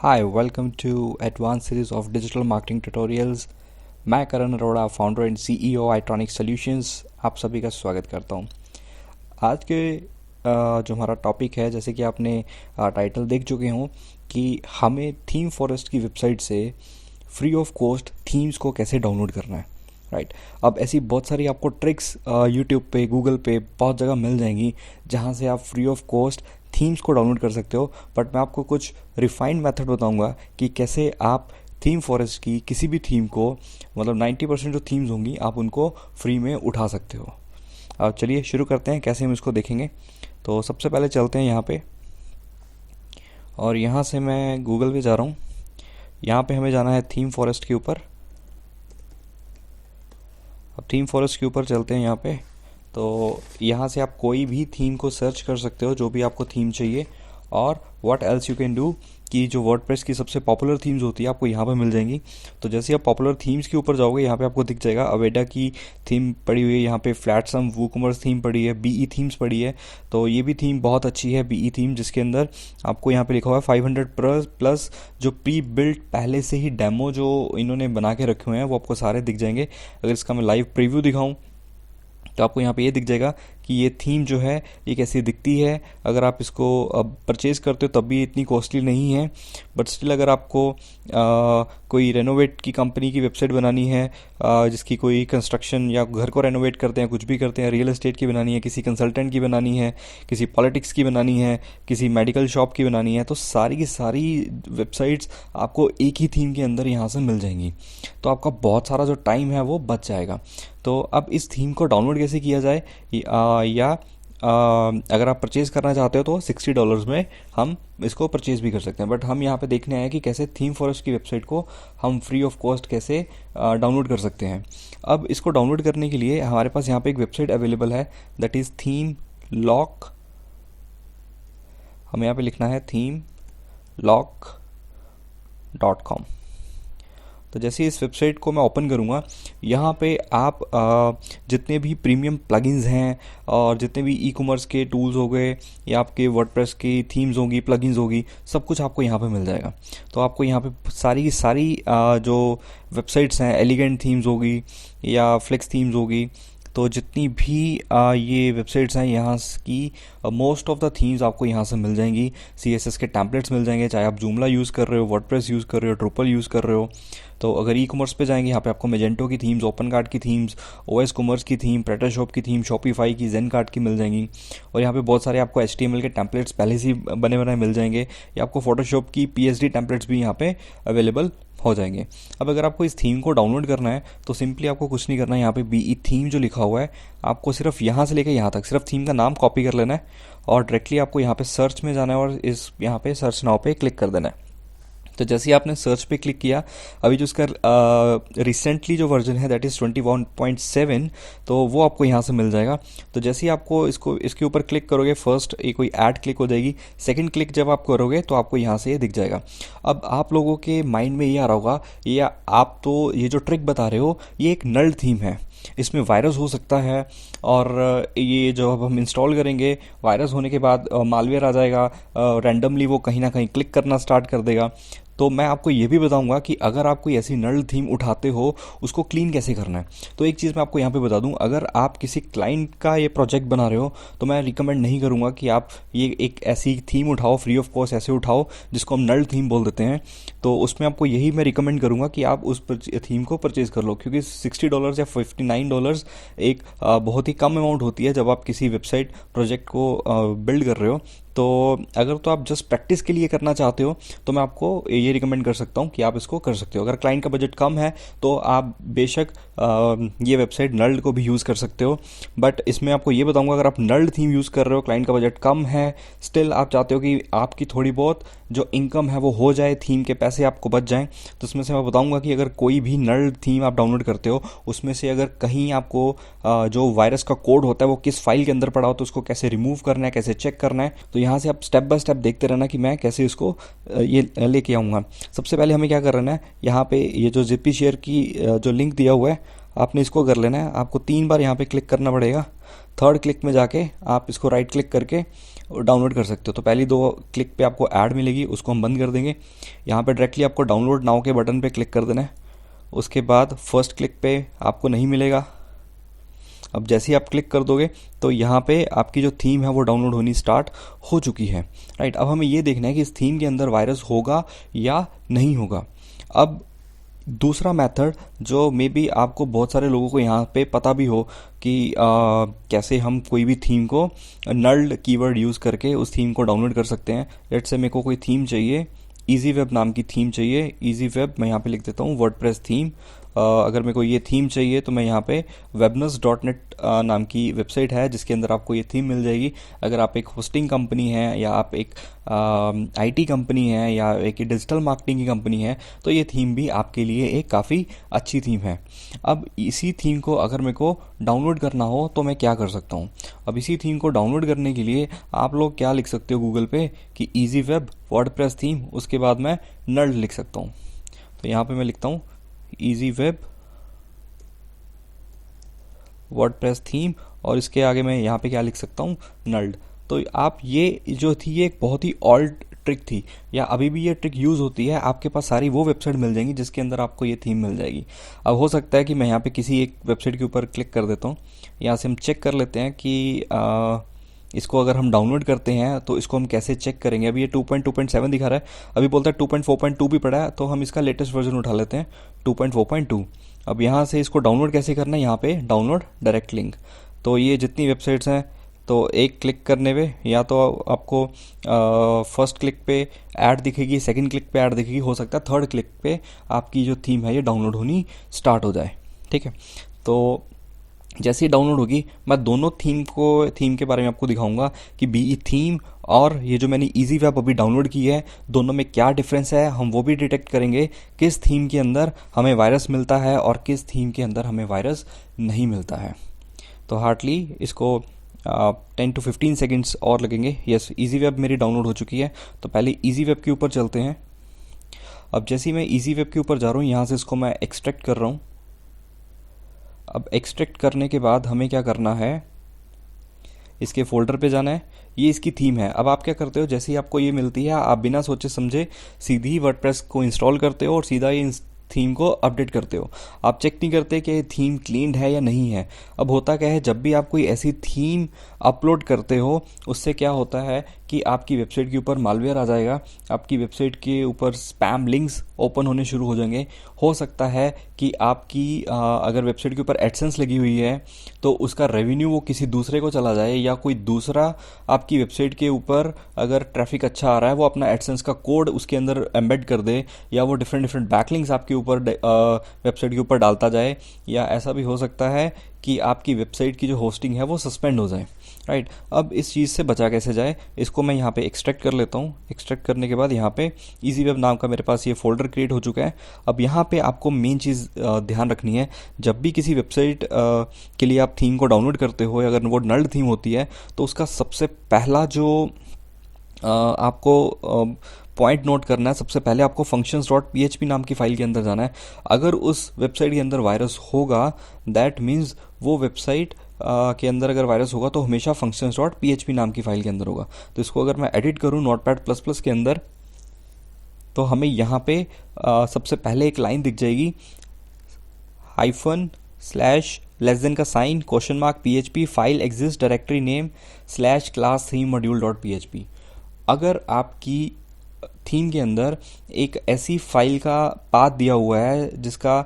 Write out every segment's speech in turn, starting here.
Hi, welcome to advanced series of digital marketing tutorials। मैं Karan Arora, founder and CEO Itronic Solutions, आप सभी का स्वागत करता हूं। आज के जो हमारा टॉपिक है, जैसे कि आपने टाइटल देख चुके हों कि हमें थीम फॉरेस्ट की वेबसाइट से फ्री ऑफ कॉस्ट थीम्स को कैसे डाउनलोड करना है। राइट, अब ऐसी बहुत सारी आपको ट्रिक्स यूट्यूब पे, गूगल पे बहुत जगह मिल जाएंगी जहाँ से आप फ्री ऑफ कॉस्ट थीम्स को डाउनलोड कर सकते हो। बट मैं आपको कुछ रिफाइंड मेथड बताऊंगा कि कैसे आप थीम फॉरेस्ट की किसी भी थीम को, मतलब 90% जो थीम्स होंगी आप उनको फ्री में उठा सकते हो। अब चलिए शुरू करते हैं, कैसे हम इसको देखेंगे। तो सबसे पहले चलते हैं यहाँ पे, और यहाँ से मैं गूगल पे जा रहा हूँ। यहाँ पे हमें जाना है थीम फॉरेस्ट के ऊपर। अब थीम फॉरेस्ट के ऊपर चलते हैं यहाँ पे। तो यहाँ से आप कोई भी थीम को सर्च कर सकते हो, जो भी आपको थीम चाहिए। और what else you can do कि जो वर्डप्रेस की सबसे पॉपुलर थीम्स होती है आपको यहाँ पे मिल जाएंगी। तो जैसे आप पॉपुलर थीम्स के ऊपर जाओगे, यहाँ पे आपको दिख जाएगा अवेडा की थीम पड़ी हुई है, यहाँ पे फ्लैटसम वूकमर्स थीम पड़ी है, बीई थीम्स पड़ी है। तो ये भी थीम बहुत अच्छी है, बीई थीम, जिसके अंदर आपको यहाँ पे लिखा हुआ है 500 प्लस जो प्री बिल्ट पहले से ही डेमो जो इन्होंने बना के रखे हुए हैं वो आपको सारे दिख जाएंगे। अगर इसका मैं लाइव प्रीव्यू दिखाऊँ तो आपको यहाँ पे ये दिख जाएगा कि ये थीम जो है ये कैसी दिखती है। अगर आप इसको परचेज़ करते हो तब भी इतनी कॉस्टली नहीं है, बट स्टिल अगर आपको कोई रेनोवेट की कंपनी की वेबसाइट बनानी है, जिसकी कोई कंस्ट्रक्शन या घर को रेनोवेट करते हैं, कुछ भी करते हैं, रियल एस्टेट की बनानी है, किसी कंसल्टेंट की बनानी है, किसी पॉलिटिक्स की बनानी है, किसी मेडिकल शॉप की बनानी है, तो सारी की सारी वेबसाइट्स आपको एक ही थीम के अंदर यहाँ से मिल जाएंगी। तो आपका बहुत सारा जो टाइम है वो बच जाएगा। तो अब इस थीम को डाउनलोड कैसे किया जाए, या अगर आप परचेज़ करना चाहते हो तो $60 में हम इसको परचेज़ भी कर सकते हैं। बट हम यहाँ पे देखने आए कि कैसे थीम फॉरेस्ट की वेबसाइट को हम फ्री ऑफ कॉस्ट कैसे डाउनलोड कर सकते हैं। अब इसको डाउनलोड करने के लिए हमारे पास यहाँ पे एक वेबसाइट अवेलेबल है, दैट इज़ ThemeLock। हमें यहाँ पे लिखना है themelock.com। तो जैसे इस वेबसाइट को मैं ओपन करूँगा, यहाँ पे आप जितने भी प्रीमियम प्लगइन्स हैं और जितने भी ई कॉमर्स के टूल्स हो गए या आपके वर्डप्रेस की थीम्स होंगी, प्लगइन्स होगी, सब कुछ आपको यहाँ पे मिल जाएगा। तो आपको यहाँ पे सारी की सारी जो वेबसाइट्स हैं, एलिगेंट थीम्स होगी या फ्लेक्स थीम्स होगी, तो जितनी भी ये वेबसाइट्स हैं यहाँ की मोस्ट ऑफ द थीम्स आपको यहाँ से मिल जाएंगी। CSS के टेम्पलेट्स मिल जाएंगे, चाहे आप जूमला यूज़ कर रहे हो, वर्डप्रेस यूज़ कर रहे हो, ड्रुपल यूज़ कर रहे हो। तो अगर ई कॉमर्स पे जाएंगे, यहाँ पे आपको मेजेंटो की थीम्स, ओपन कार्ड की थीम्स, OS कॉमर्स की थीम, प्रेटाशॉप की थीम, शॉपिफाई की, जेन कार्ड की मिल जाएंगी। और यहाँ पे बहुत सारे आपको HTML के टेम्पलेट्स पहले से बने बनाए मिल जाएंगे, या आपको फोटोशॉप की PSD टेम्पलेट्स भी यहाँ पे अवेलेबल हो जाएंगे। अब अगर आपको इस थीम को डाउनलोड करना है तो सिंपली आपको कुछ नहीं करना है, यहाँ पे बीई थीम जो लिखा हुआ है आपको सिर्फ यहाँ से लेकर यहाँ तक सिर्फ थीम का नाम कॉपी कर लेना है, और डायरेक्टली आपको यहाँ पे सर्च में जाना है और इस यहाँ पे सर्च नाउ पे क्लिक कर देना है। तो जैसे ही आपने सर्च पे क्लिक किया, अभी जो इसका रिसेंटली जो वर्जन है दैट इज़ 21.7, तो वो आपको यहाँ से मिल जाएगा। तो जैसे ही आपको इसके ऊपर क्लिक करोगे, फर्स्ट एक कोई ऐड क्लिक हो जाएगी, सेकंड क्लिक जब आप करोगे तो आपको यहाँ से ये दिख जाएगा। अब आप लोगों के माइंड में ये आ रहा होगा, या आप तो ये जो ट्रिक बता रहे हो ये एक नल्ड थीम है, इसमें वायरस हो सकता है, और ये जो अब हम इंस्टॉल करेंगे वायरस होने के बाद मालवेयर आ जाएगा, रैंडमली वो कहीं ना कहीं क्लिक करना स्टार्ट कर देगा। तो मैं आपको ये भी बताऊंगा कि अगर आप कोई ऐसी नल थीम उठाते हो उसको क्लीन कैसे करना है। तो एक चीज़ मैं आपको यहाँ पे बता दूं, अगर आप किसी क्लाइंट का ये प्रोजेक्ट बना रहे हो तो मैं रिकमेंड नहीं करूँगा कि आप ये एक ऐसी थीम उठाओ फ्री ऑफ कॉस्ट, ऐसे उठाओ जिसको हम नल थीम बोल देते हैं। तो उसमें आपको यही मैं रिकमेंड करूँगा कि आप उस थीम को परचेज़ कर लो, क्योंकि $60 या $59 एक बहुत ही कम अमाउंट होती है जब आप किसी वेबसाइट प्रोजेक्ट को बिल्ड कर रहे हो। तो अगर तो आप जस्ट प्रैक्टिस के लिए करना चाहते हो तो मैं आपको ये रिकमेंड कर सकता हूँ कि आप इसको कर सकते हो। अगर क्लाइंट का बजट कम है तो आप बेशक ये वेबसाइट नल्ड को भी यूज़ कर सकते हो। बट इसमें आपको ये बताऊँगा, अगर आप नल्ड थीम यूज़ कर रहे हो, क्लाइंट का बजट कम है, स्टिल आप चाहते हो कि आपकी थोड़ी बहुत जो इनकम है वो हो जाए, थीम के पैसे आपको बच जाएँ, तो उसमें से मैं बताऊँगा कि अगर कोई भी नल्ड थीम आप डाउनलोड करते हो उसमें से अगर कहीं आपको जो वायरस का कोड होता है वो किस फाइल के अंदर पड़ा हो तो उसको कैसे रिमूव करना है, कैसे चेक करना है। तो यहाँ से आप स्टेप बाय स्टेप देखते रहना कि मैं कैसे इसको ये लेके आऊँगा। सबसे पहले हमें क्या करना है, यहाँ पे ये जो जिपी शेयर की जो लिंक दिया हुआ है आपने इसको कर लेना है। आपको 3 बार यहाँ पे क्लिक करना पड़ेगा। थर्ड क्लिक में जाके आप इसको राइट क्लिक करके डाउनलोड कर सकते हो। तो पहली 2 क्लिक पे आपको ऐड मिलेगी, उसको हम बंद कर देंगे। यहाँ पे डायरेक्टली आपको डाउनलोड नाउ के बटन पे क्लिक कर देना है। उसके बाद फर्स्ट क्लिक पे आपको नहीं मिलेगा। अब जैसे ही आप क्लिक कर दोगे तो यहाँ पे आपकी जो थीम है वो डाउनलोड होनी स्टार्ट हो चुकी है, राइट। अब हमें ये देखना है कि इस थीम के अंदर वायरस होगा या नहीं होगा। अब दूसरा मेथड जो मे बी आपको बहुत सारे लोगों को यहाँ पे पता भी हो कि कैसे हम कोई भी थीम को नल्ड कीवर्ड यूज़ करके उस थीम को डाउनलोड कर सकते हैं। लेट्स से मेरे को कोई थीम चाहिए, इजी वेब नाम की थीम चाहिए। इजी वेब मैं यहाँ पे लिख देता हूँ वर्डप्रेस थीम। अगर मेरे को ये थीम चाहिए तो मैं यहाँ पे webnus.net नाम की वेबसाइट है जिसके अंदर आपको ये थीम मिल जाएगी। अगर आप एक होस्टिंग कंपनी है या आप एक आईटी कंपनी है या एक डिजिटल मार्केटिंग की कंपनी है तो ये थीम भी आपके लिए एक काफ़ी अच्छी थीम है। अब इसी थीम को अगर मेरे को डाउनलोड करना हो तो मैं क्या कर सकता हूँ। अब इसी थीम को डाउनलोड करने के लिए आप लोग क्या लिख सकते हो गूगल पे कि इजी वेब वर्डप्रेस थीम, उसके बाद मैं नल्ड लिख सकता हूँ। तो यहाँ पे मैं लिखता हूँ इजी वेब वर्डप्रेस थीम और इसके आगे मैं यहाँ पे क्या लिख सकता हूँ, नल्ड। तो आप ये जो थी ये एक बहुत ही ओल्ड ट्रिक थी, या अभी भी ये ट्रिक यूज़ होती है। आपके पास सारी वो वेबसाइट मिल जाएंगी जिसके अंदर आपको ये थीम मिल जाएगी। अब हो सकता है कि मैं यहाँ पे किसी एक वेबसाइट के ऊपर क्लिक कर देता हूँ। यहाँ से हम चेक कर लेते हैं कि इसको अगर हम डाउनलोड करते हैं तो इसको हम कैसे चेक करेंगे। अभी ये 2.2.7 दिखा रहा है, अभी बोलता है 2.4.2 भी पड़ा है, तो हम इसका लेटेस्ट वर्जन उठा लेते हैं 2.4.2। अब यहाँ से इसको डाउनलोड कैसे करना है, यहाँ पे डाउनलोड डायरेक्ट लिंक। तो ये जितनी वेबसाइट्स हैं तो एक क्लिक करने पे या तो आपको फर्स्ट क्लिक पे ऐड दिखेगी, सेकंड क्लिक पे ऐड दिखेगी, हो सकता है थर्ड क्लिक पे आपकी जो थीम है ये डाउनलोड होनी स्टार्ट हो जाए, ठीक है। तो जैसे ही डाउनलोड होगी मैं दोनों थीम के बारे में आपको दिखाऊंगा कि बीई थीम और ये जो मैंने इजी वेब अभी डाउनलोड की है दोनों में क्या डिफरेंस है। हम वो भी डिटेक्ट करेंगे किस थीम के अंदर हमें वायरस मिलता है और किस थीम के अंदर हमें वायरस नहीं मिलता है। तो हार्डली इसको 10 to 15 सेकेंड्स और लगेंगे। यस, इजी वेब मेरी डाउनलोड हो चुकी है। तो पहले इजी वेब के ऊपर चलते हैं। अब जैसे ही मैं इजी वेब के ऊपर जा रहा हूँ यहाँ से इसको मैं एक्सट्रैक्ट कर रहा हूँ। अब एक्सट्रैक्ट करने के बाद हमें क्या करना है, इसके फोल्डर पे जाना है। ये इसकी थीम है। अब आप क्या करते हो, जैसे ही आपको ये मिलती है आप बिना सोचे समझे सीधी वर्डप्रेस को इंस्टॉल करते हो और सीधा ये थीम को अपडेट करते हो। आप चेक नहीं करते कि थीम क्लीन्ड है या नहीं है। अब होता क्या है, जब भी आप कोई ऐसी थीम अपलोड करते हो उससे क्या होता है कि आपकी वेबसाइट के ऊपर मालवेयर आ जाएगा, आपकी वेबसाइट के ऊपर स्पैम लिंक्स ओपन होने शुरू हो जाएंगे। हो सकता है कि आपकी अगर वेबसाइट के ऊपर एडसेंस लगी हुई है तो उसका रेवेन्यू वो किसी दूसरे को चला जाए, या कोई दूसरा आपकी वेबसाइट के ऊपर अगर ट्रैफिक अच्छा आ रहा है वो अपना एडसेंस का कोड उसके अंदर एम्बेड कर दे, या वो डिफरेंट डिफरेंट बैकलिंक्स आपके ऊपर वेबसाइट के ऊपर डालता जाए, या ऐसा भी हो सकता है कि आपकी वेबसाइट की जो होस्टिंग है वो सस्पेंड हो जाए, राइट। अब इस चीज़ से बचा कैसे जाए, इसको मैं यहाँ पे एक्सट्रैक्ट कर लेता हूँ। एक्सट्रैक्ट करने के बाद यहाँ पे इजी वेब नाम का मेरे पास ये फोल्डर क्रिएट हो चुका है। अब यहाँ पे आपको मेन चीज़ ध्यान रखनी है, जब भी किसी वेबसाइट के लिए आप थीम को डाउनलोड करते हो, अगर वो नल्ड थीम होती है तो उसका सबसे पहला जो आपको पॉइंट नोट करना है, सबसे पहले आपको functions.php नाम की फाइल के अंदर जाना है। अगर उस वेबसाइट के अंदर वायरस होगा दैट मीन्स वो वेबसाइट के अंदर अगर वायरस होगा तो हमेशा functions.php नाम की फाइल के अंदर होगा। तो इसको अगर मैं एडिट करूँ Notepad++ के अंदर तो हमें यहाँ पे सबसे पहले एक लाइन दिख जाएगी, // का sign ?PHP file exist directory name /class theme module.php। अगर आपकी थीम के अंदर एक ऐसी फाइल का पाथ दिया हुआ है जिसका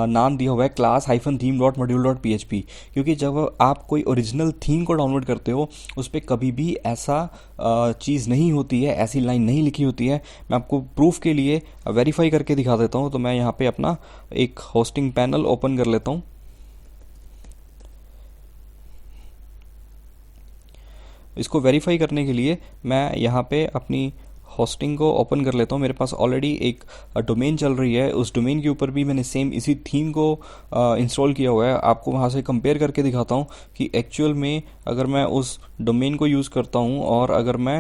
नाम दिया हुआ है class-theme.module.php, क्योंकि जब आप कोई ओरिजिनल थीम को डाउनलोड करते हो उस पर कभी भी ऐसा चीज़ नहीं होती है, ऐसी लाइन नहीं लिखी होती है। मैं आपको प्रूफ के लिए वेरीफाई करके दिखा देता हूँ। तो मैं यहाँ पे अपना एक होस्टिंग पैनल ओपन कर लेता हूँ। इसको वेरीफाई करने के लिए मैं यहाँ पे अपनी होस्टिंग को ओपन कर लेता हूँ। मेरे पास ऑलरेडी एक डोमेन चल रही है, उस डोमेन के ऊपर भी मैंने सेम इसी थीम को इंस्टॉल किया हुआ है। आपको वहाँ से कंपेयर करके दिखाता हूँ कि एक्चुअल में अगर मैं उस डोमेन को यूज़ करता हूँ और अगर मैं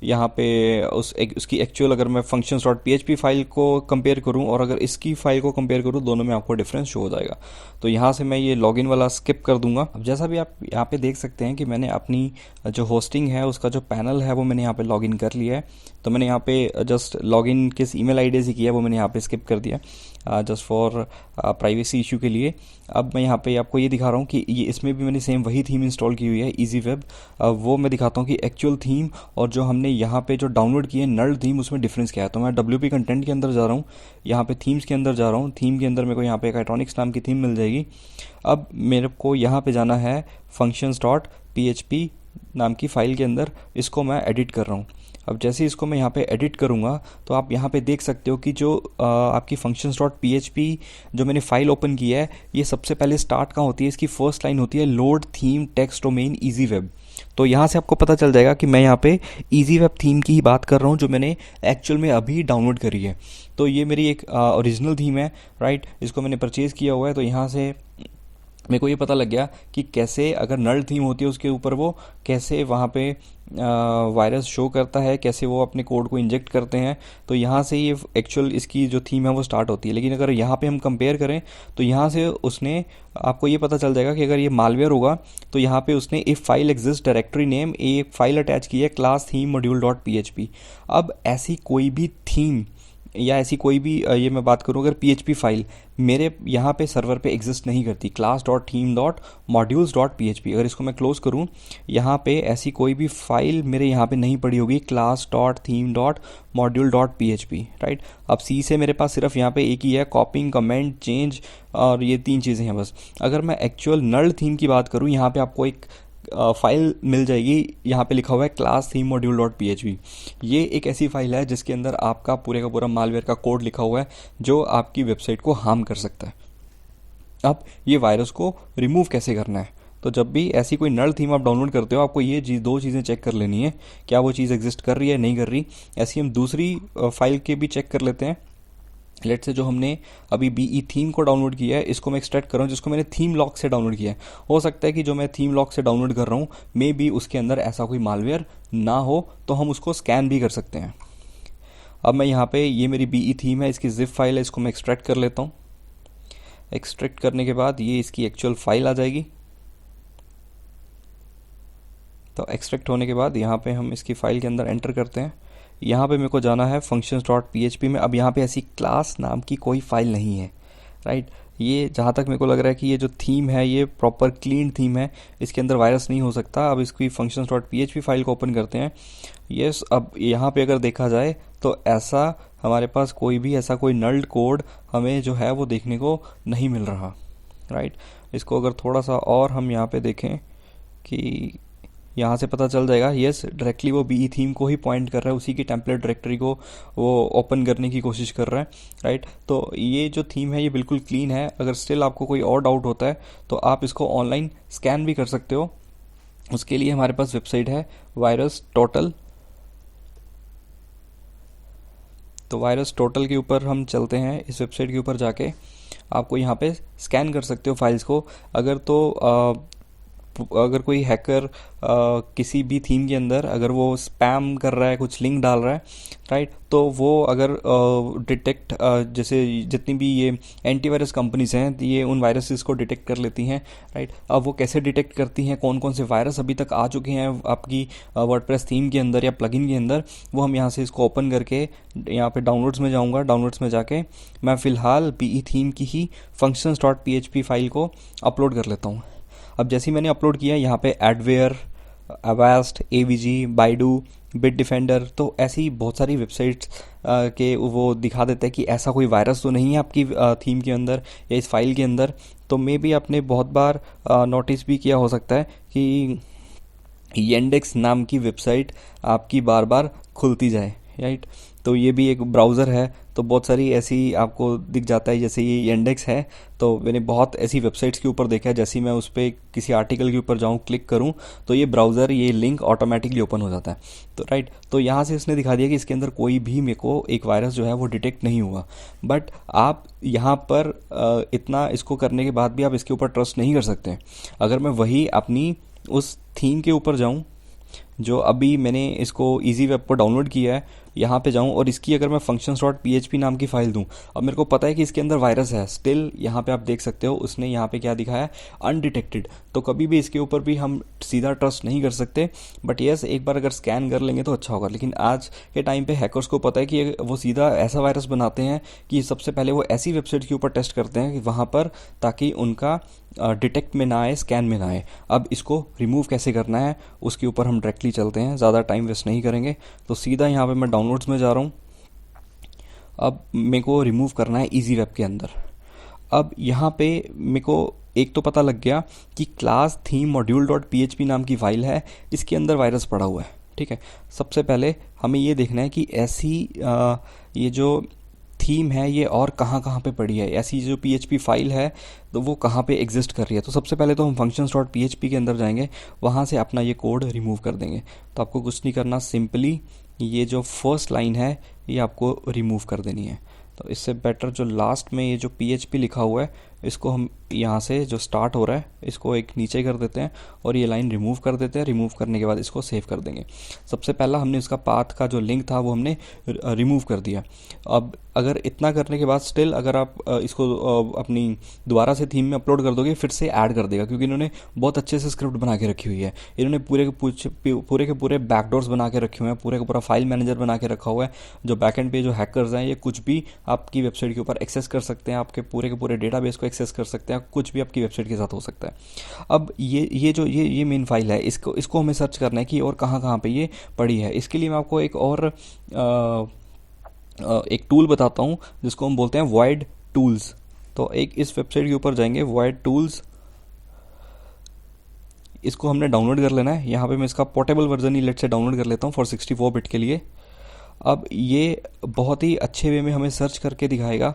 यहाँ पे उसकी एक्चुअल अगर मैं functions डॉट php फाइल को कंपेयर करूँ और अगर इसकी फाइल को कंपेयर करूँ, दोनों में आपको डिफरेंस शो हो जाएगा। तो यहाँ से मैं ये लॉगिन वाला स्किप कर दूंगा। अब जैसा भी आप यहाँ पे देख सकते हैं कि मैंने अपनी जो होस्टिंग है उसका जो पैनल है वो मैंने यहाँ पे लॉगिन कर लिया है। तो मैंने यहाँ पे जस्ट लॉगिन किस ईमेल आईडी से किया वो मैंने यहाँ पे स्किप कर दिया जस्ट फॉर प्राइवेसी इशू के लिए। अब मैं यहाँ पे आपको ये दिखा रहा हूँ कि ये इसमें भी मैंने सेम वही थीम इंस्टॉल की हुई है, इजी वेब। वो मैं दिखाता हूँ कि एक्चुअल थीम और जो हमने यहाँ पे जो डाउनलोड किए नल थीम उसमें डिफरेंस क्या है। तो मैं WP कंटेंट के अंदर जा रहा हूँ, यहाँ पे थीम्स के अंदर जा रहा हूँ। थीम के अंदर मेरे को यहाँ पे एक आइट्रॉनिक्स नाम की थीम मिल जाएगी। अब मेरे को यहाँ पे जाना है फंक्शंस डॉट php नाम की फ़ाइल के अंदर, इसको मैं एडिट कर रहा हूँ। अब जैसे इसको मैं यहाँ पे एडिट करूँगा तो आप यहाँ पे देख सकते हो कि जो आपकी functions डॉट php जो मैंने फ़ाइल ओपन की है, ये सबसे पहले स्टार्ट कहाँ होती है, इसकी फर्स्ट लाइन होती है load theme text domain easy web. तो यहाँ से आपको पता चल जाएगा कि मैं यहाँ पे इजी वेब थीम की ही बात कर रहा हूँ जो मैंने एक्चुअल में अभी डाउनलोड करी है। तो ये मेरी एक ओरिजिनल थीम है, राइट। इसको मैंने परचेज़ किया हुआ है। तो यहाँ से मेरे को ये पता लग गया कि कैसे अगर नल थीम होती है उसके ऊपर वो कैसे वहाँ पे वायरस शो करता है, कैसे वो अपने कोड को इंजेक्ट करते हैं। तो यहाँ से ये एक्चुअल इसकी जो थीम है वो स्टार्ट होती है। लेकिन अगर यहाँ पे हम कंपेयर करें तो यहाँ से उसने आपको ये पता चल जाएगा कि अगर ये मालवेयर होगा तो यहाँ पे उसने if file exist directory name एक फाइल अटैच की है class theme module dot php। अब ऐसी कोई भी थीम या ऐसी कोई भी ये मैं बात करूँ अगर PHP फाइल मेरे यहाँ पे सर्वर पे एग्जिस्ट नहीं करती, class dot theme dot modules dot php, अगर इसको मैं क्लोज करूँ यहाँ पे ऐसी कोई भी फाइल मेरे यहाँ पे नहीं पड़ी होगी class dot theme dot module dot php, right. अब सी से मेरे पास सिर्फ यहाँ पे एक ही है, कॉपिंग कमेंट चेंज, और ये 3 चीज़ें हैं बस। अगर मैं एक्चुअल नल थीम की बात करूँ, यहाँ पे आपको एक फाइल मिल जाएगी, यहाँ पे लिखा हुआ है class theme module dot php। ये एक ऐसी फाइल है जिसके अंदर आपका पूरे का पूरा मालवेयर का कोड लिखा हुआ है जो आपकी वेबसाइट को हार्म कर सकता है। अब ये वायरस को रिमूव कैसे करना है, तो जब भी ऐसी कोई नल थीम आप डाउनलोड करते हो आपको ये चीज़ 2 चीज़ें चेक कर लेनी है, क्या वो चीज़ एग्जिस्ट कर रही है नहीं कर रही। ऐसी हम दूसरी फाइल के भी चेक कर लेते हैं। लेट से जो हमने अभी BE थीम को डाउनलोड किया है इसको मैं एक्सट्रैक्ट कर रहा हूँ, जिसको मैंने थीम लॉक से डाउनलोड किया है। हो सकता है कि जो मैं थीम लॉक से डाउनलोड कर रहा हूँ मे बी उसके अंदर ऐसा कोई मालवेयर ना हो, तो हम उसको स्कैन भी कर सकते हैं। अब मैं यहाँ पे ये मेरी BE थीम है, इसकी जिप फाइल है, इसको मैं एक्सट्रैक्ट कर लेता हूँ। एक्सट्रैक्ट करने के बाद ये इसकी एक्चुअल फाइल आ जाएगी। तो एक्सट्रैक्ट होने के बाद यहाँ पे हम इसकी फ़ाइल के अंदर एंटर करते हैं। यहाँ पे मेरे को जाना है functions डॉट php में। अब यहाँ पे ऐसी क्लास नाम की कोई फाइल नहीं है, राइट। ये जहाँ तक मेरे को लग रहा है कि ये जो थीम है ये प्रॉपर क्लीन थीम है, इसके अंदर वायरस नहीं हो सकता। अब इसकी functions डॉट php फाइल को ओपन करते हैं। यस, अब यहाँ पे अगर देखा जाए तो ऐसा हमारे पास कोई भी ऐसा कोई नल्ड कोड हमें जो है वो देखने को नहीं मिल रहा, राइट। इसको अगर थोड़ा सा और हम यहाँ पे देखें कि यहाँ से पता चल जाएगा, यस डायरेक्टली वो BE थीम को ही पॉइंट कर रहा है, उसी की टेम्पलेट डायरेक्टरी को वो ओपन करने की कोशिश कर रहा है, राइट। तो ये जो थीम है ये बिल्कुल क्लीन है। अगर स्टिल आपको कोई और डाउट होता है तो आप इसको ऑनलाइन स्कैन भी कर सकते हो। उसके लिए हमारे पास वेबसाइट है वायरस टोटल। तो वायरस टोटल के ऊपर हम चलते हैं, इस वेबसाइट के ऊपर जाके आपको यहाँ पे स्कैन कर सकते हो फाइल्स को। अगर कोई हैकर किसी भी थीम के अंदर अगर वो स्पैम कर रहा है, कुछ लिंक डाल रहा है, राइट, तो वो अगर डिटेक्ट जैसे जितनी भी ये एंटीवायरस कंपनीज हैं ये उन वायरसेस को डिटेक्ट कर लेती हैं, राइट। अब वो कैसे डिटेक्ट करती हैं, कौन कौन से वायरस अभी तक आ चुके हैं आपकी वर्डप्रेस थीम के अंदर या प्लगइन के अंदर, वो हम यहाँ से इसको ओपन करके यहाँ पे डाउनलोड्स में जाऊँगा। डाउनलोड्स में जाके मैं फ़िलहाल BE थीम की ही functions डॉट php फाइल को अपलोड कर लेता हूँ। अब जैसे ही मैंने अपलोड किया यहाँ पे Adaware, Avast, AVG, Baidu, Bitdefender, तो ऐसी बहुत सारी वेबसाइट्स के वो दिखा देते हैं कि ऐसा कोई वायरस तो नहीं है आपकी थीम के अंदर या इस फाइल के अंदर। तो मे भी आपने बहुत बार नोटिस भी किया हो सकता है कि येंडेक्स नाम की वेबसाइट आपकी बार बार खुलती जाए, राइट। तो ये भी एक ब्राउज़र है, तो बहुत सारी ऐसी आपको दिख जाता है। जैसे ये येंडेक्स है, तो मैंने बहुत ऐसी वेबसाइट्स के ऊपर देखा है, जैसे मैं उस पर किसी आर्टिकल के ऊपर जाऊँ, क्लिक करूँ, तो ये ब्राउज़र ये लिंक ऑटोमेटिकली ओपन हो जाता है। तो राइट, तो यहाँ से इसने दिखा दिया कि इसके अंदर कोई भी मेरे को एक वायरस जो है वो डिटेक्ट नहीं हुआ। बट आप यहाँ पर इतना इसको करने के बाद भी आप इसके ऊपर ट्रस्ट नहीं कर सकते। अगर मैं वही अपनी उस थीम के ऊपर जाऊँ, जो अभी मैंने इसको ईजी वेब पर डाउनलोड किया है, यहाँ पे जाऊँ और इसकी अगर मैं functions.php नाम की फ़ाइल दूँ, अब मेरे को पता है कि इसके अंदर वायरस है, स्टिल यहाँ पे आप देख सकते हो उसने यहाँ पे क्या दिखाया है, अनडिटेक्टेड। तो कभी भी इसके ऊपर भी हम सीधा ट्रस्ट नहीं कर सकते, बट यस एक बार अगर स्कैन कर लेंगे तो अच्छा होगा। लेकिन आज के टाइम पे हैकर्स को पता है कि वो सीधा ऐसा वायरस बनाते हैं कि सबसे पहले वो ऐसी वेबसाइट के ऊपर टेस्ट करते हैं कि वहाँ पर, ताकि उनका डिटेक्ट में ना आए, स्कैन में ना आए। अब इसको रिमूव कैसे करना है उसके ऊपर हम डायरेक्टली चलते हैं, ज़्यादा टाइम वेस्ट नहीं करेंगे। तो सीधा यहाँ पे मैं डाउनलोड्स में जा रहा हूँ। अब मेरे को रिमूव करना है ईजी वेब के अंदर। अब यहाँ पे मेरे को एक तो पता लग गया कि class theme module dot P H P नाम की फ़ाइल है, इसके अंदर वायरस पड़ा हुआ है। ठीक है, सबसे पहले हमें ये देखना है कि ऐसी ये जो थीम है ये और कहाँ कहाँ पे पड़ी है, ऐसी जो PHP फाइल है तो वो कहाँ पे एग्जिस्ट कर रही है। तो सबसे पहले तो हम functions.php के अंदर जाएंगे, वहाँ से अपना ये कोड रिमूव कर देंगे। तो आपको कुछ नहीं करना, सिंपली ये जो फर्स्ट लाइन है ये आपको रिमूव कर देनी है। तो इससे बेटर जो लास्ट में ये जो PHP लिखा हुआ है इसको हम यहाँ से जो स्टार्ट हो रहा है इसको एक नीचे कर देते हैं और ये लाइन रिमूव कर देते हैं। रिमूव करने के बाद इसको सेव कर देंगे। सबसे पहला हमने इसका पाथ का जो लिंक था वो हमने रिमूव कर दिया। अब अगर इतना करने के बाद स्टिल अगर आप इसको अपनी दोबारा से थीम में अपलोड कर दोगे फिर से ऐड कर देगा, क्योंकि इन्होंने बहुत अच्छे से स्क्रिप्ट बना के रखी हुई है। इन्होंने पूरे के पूरे बैकडोर्स बना के रखे हुए हैं, पूरे का पूरा फाइल मैनेजर बना के रखा हुआ है। जो बैकएंड पे जो हैकर्स हैं ये कुछ भी आपकी वेबसाइट के ऊपर एक्सेस कर सकते हैं, आपके पूरे के पूरे डेटाबेस को एक्सेस कर सकते हैं, कुछ भी आपकी वेबसाइट के साथ हो सकता है। अब ये मेन फाइल है, इसको हमें सर्च करना है कि और कहाँ कहाँ पे ये पड़ी है। इसके लिए मैं आपको एक और एक टूल बताता हूँ जिसको हम बोलते हैं वॉइड टूल्स। तो एक इस वेबसाइट के ऊपर जाएंगे, वॉइड टूल्स, इसको हमने डाउनलोड कर लेना है। यहाँ पे मैं इसका पोर्टेबल वर्जन ही लेट से डाउनलोड कर लेता हूँ फॉर 64 बिट के लिए। अब ये बहुत ही अच्छे वे में हमें सर्च करके दिखाएगा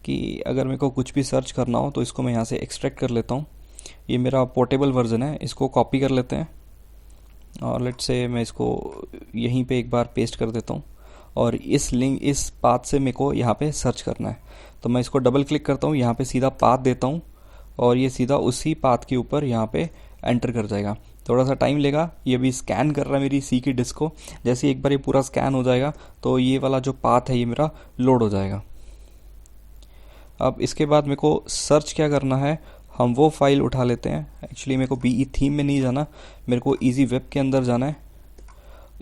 कि अगर मेरे को कुछ भी सर्च करना हो तो इसको मैं यहाँ से एक्सट्रैक्ट कर लेता हूँ। ये मेरा पोर्टेबल वर्जन है, इसको कॉपी कर लेते हैं और लेट से मैं इसको यहीं पे एक बार पेस्ट कर देता हूँ और इस पाथ से मेरे को यहाँ पे सर्च करना है। तो मैं इसको डबल क्लिक करता हूँ, यहाँ पे सीधा पाथ देता हूँ और ये सीधा उसी पाथ के ऊपर यहाँ पे एंटर कर जाएगा। थोड़ा सा टाइम लेगा, ये भी स्कैन कर रहा है मेरी सी की डिस्क को। जैसे एक बार ये पूरा स्कैन हो जाएगा तो ये वाला जो पाथ है ये मेरा लोड हो जाएगा। अब इसके बाद मेरे को सर्च क्या करना है, हम वो फाइल उठा लेते हैं। एक्चुअली मेरे को BE थीम में नहीं जाना, मेरे को ईजी वेब के अंदर जाना है।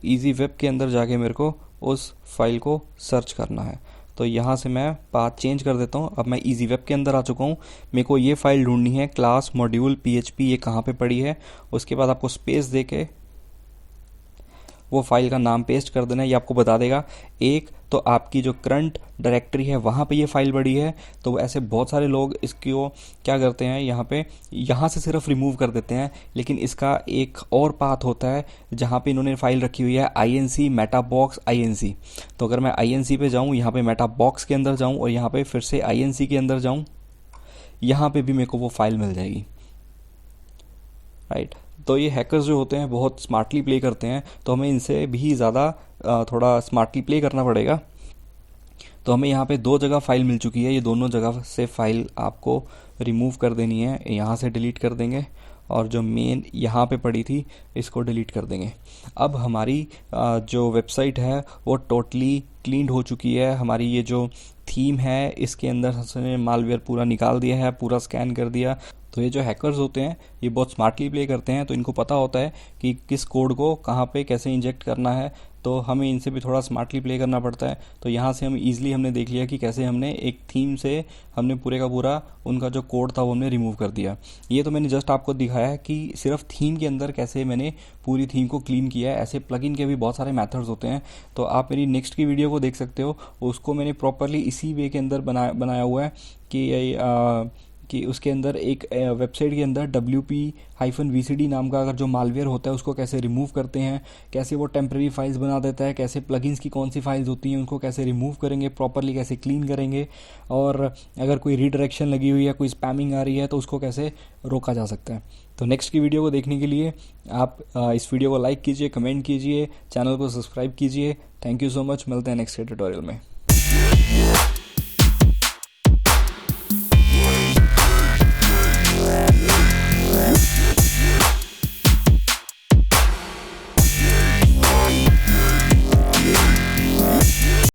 ईजी वेब के अंदर जाके मेरे को उस फाइल को सर्च करना है। तो यहाँ से मैं पाथ चेंज कर देता हूँ। अब मैं ईजी वेब के अंदर आ चुका हूँ। मेरे को ये फाइल ढूंढनी है, क्लास मॉड्यूल PHP, ये कहाँ पे पड़ी है। उसके बाद आपको स्पेस दे के वो फाइल का नाम पेस्ट कर देना है। ये आपको बता देगा एक तो आपकी जो करंट डायरेक्टरी है वहाँ पे ये फाइल पड़ी है। तो ऐसे बहुत सारे लोग इसको क्या करते हैं, यहाँ से सिर्फ रिमूव कर देते हैं, लेकिन इसका एक और पाथ होता है जहाँ पे इन्होंने फाइल रखी हुई है INC मेटाबॉक्स INC। तो अगर मैं INC पे जाऊँ, यहाँ पे मेटाबॉक्स के अंदर जाऊँ और यहाँ पे फिर से INC के अंदर जाऊँ, यहाँ पे भी मेरे को वो फाइल मिल जाएगी, राइट। तो ये हैकर्स जो होते हैं बहुत स्मार्टली प्ले करते हैं, तो हमें इनसे भी ज़्यादा थोड़ा स्मार्टली प्ले करना पड़ेगा। तो हमें यहाँ पे 2 जगह फाइल मिल चुकी है, ये दोनों जगह से फाइल आपको रिमूव कर देनी है। यहाँ से डिलीट कर देंगे और जो मेन यहाँ पे पड़ी थी इसको डिलीट कर देंगे। अब हमारी जो वेबसाइट है वो टोटली क्लीन हो चुकी है। हमारी ये जो थीम है इसके अंदर हमने मालवेयर पूरा निकाल दिया है, पूरा स्कैन कर दिया। तो ये जो हैकर्स होते हैं ये बहुत स्मार्टली प्ले करते हैं, तो इनको पता होता है कि किस कोड को कहाँ पे कैसे इंजेक्ट करना है। तो हमें इनसे भी थोड़ा स्मार्टली प्ले करना पड़ता है। तो यहाँ से हम ईजिली हमने देख लिया कि कैसे हमने एक थीम से हमने पूरे का पूरा उनका जो कोड था वो हमने रिमूव कर दिया। ये तो मैंने जस्ट आपको दिखाया है कि सिर्फ थीम के अंदर कैसे मैंने पूरी थीम को क्लीन किया है। ऐसे प्लगइन के भी बहुत सारे मेथड्स होते हैं, तो आप मेरी नेक्स्ट की वीडियो को देख सकते हो। उसको मैंने प्रॉपरली इसी वे के अंदर बनाया हुआ है कि उसके अंदर एक वेबसाइट के अंदर WP-VCD नाम का अगर जो मालवेयर होता है उसको कैसे रिमूव करते हैं, कैसे वो टेम्प्रेरी फाइल्स बना देता है, कैसे प्लगइन्स की कौन सी फाइल्स होती हैं उनको कैसे रिमूव करेंगे, प्रॉपरली कैसे क्लीन करेंगे, और अगर कोई रीडायरेक्शन लगी हुई है, कोई स्पैमिंग आ रही है तो उसको कैसे रोका जा सकता है। तो नेक्स्ट की वीडियो को देखने के लिए आप इस वीडियो को लाइक कीजिए, कमेंट कीजिए, चैनल को सब्सक्राइब कीजिए। थैंक यू सो मच, मिलते हैं नेक्स्ट ट्यूटोरियल में।